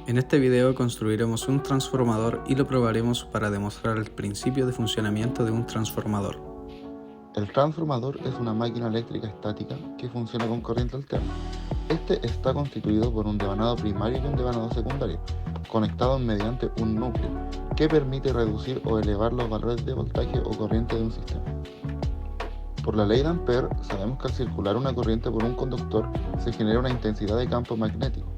En este video construiremos un transformador y lo probaremos para demostrar el principio de funcionamiento de un transformador. El transformador es una máquina eléctrica estática que funciona con corriente alterna. Este está constituido por un devanado primario y un devanado secundario, conectados mediante un núcleo, que permite reducir o elevar los valores de voltaje o corriente de un sistema. Por la ley de Ampère, sabemos que al circular una corriente por un conductor se genera una intensidad de campo magnético,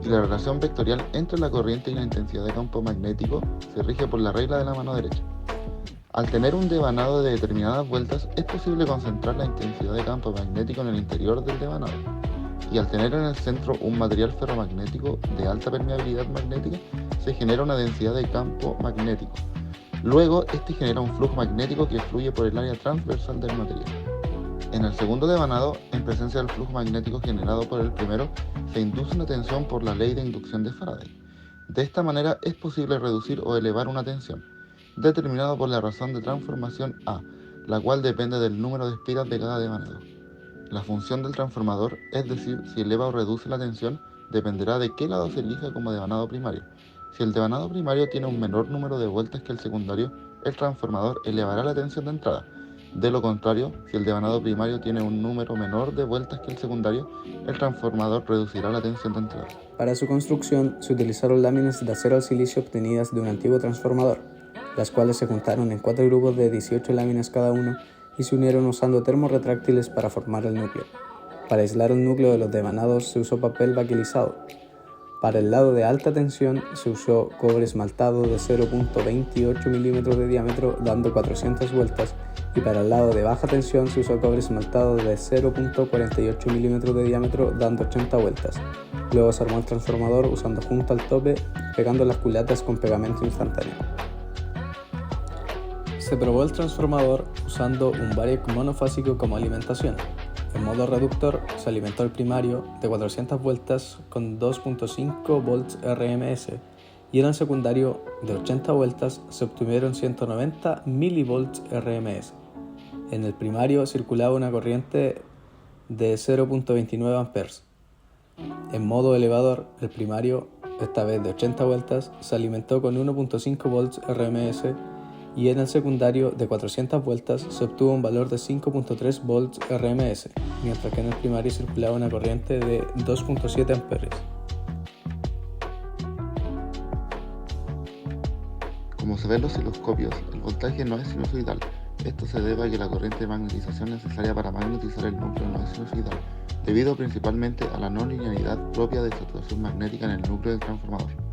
y la relación vectorial entre la corriente y la intensidad de campo magnético se rige por la regla de la mano derecha. Al tener un devanado de determinadas vueltas, es posible concentrar la intensidad de campo magnético en el interior del devanado, y al tener en el centro un material ferromagnético de alta permeabilidad magnética, se genera una densidad de campo magnético. Luego, este genera un flujo magnético que fluye por el área transversal del material. En el segundo devanado, en presencia del flujo magnético generado por el primero, se induce una tensión por la ley de inducción de Faraday. De esta manera es posible reducir o elevar una tensión, determinado por la razón de transformación A, la cual depende del número de espiras de cada devanado. La función del transformador, es decir, si eleva o reduce la tensión, dependerá de qué lado se elija como devanado primario. Si el devanado primario tiene un menor número de vueltas que el secundario, el transformador elevará la tensión de entrada. De lo contrario, si el devanado primario tiene un número menor de vueltas que el secundario, el transformador reducirá la tensión de entrada. Para su construcción se utilizaron láminas de acero al silicio obtenidas de un antiguo transformador, las cuales se juntaron en 4 grupos de 18 láminas cada uno y se unieron usando termorretráctiles para formar el núcleo. Para aislar el núcleo de los devanados se usó papel baquelizado. Para el lado de alta tensión se usó cobre esmaltado de 0.28 milímetros de diámetro dando 400 vueltas, y para el lado de baja tensión se usó cobre esmaltado de 0.48 milímetros de diámetro dando 80 vueltas. Luego se armó el transformador usando junto al tope, pegando las culatas con pegamento instantáneo. Se probó el transformador usando un variac monofásico como alimentación. En modo reductor se alimentó el primario de 400 vueltas con 2.5 volts RMS, y en el secundario de 80 vueltas se obtuvieron 190 milivolts RMS. En el primario circulaba una corriente de 0.29 amperes. En modo elevador, el primario, esta vez de 80 vueltas, se alimentó con 1.5 volts RMS, y en el secundario de 400 vueltas se obtuvo un valor de 5.3 volts RMS, mientras que en el primario circulaba una corriente de 2.7 amperes. Como se ve en los osciloscopios, el voltaje no es sinusoidal. Esto se debe a que la corriente de magnetización necesaria para magnetizar el núcleo no es sinusoidal, debido principalmente a la no linealidad propia de su actuación magnética en el núcleo del transformador.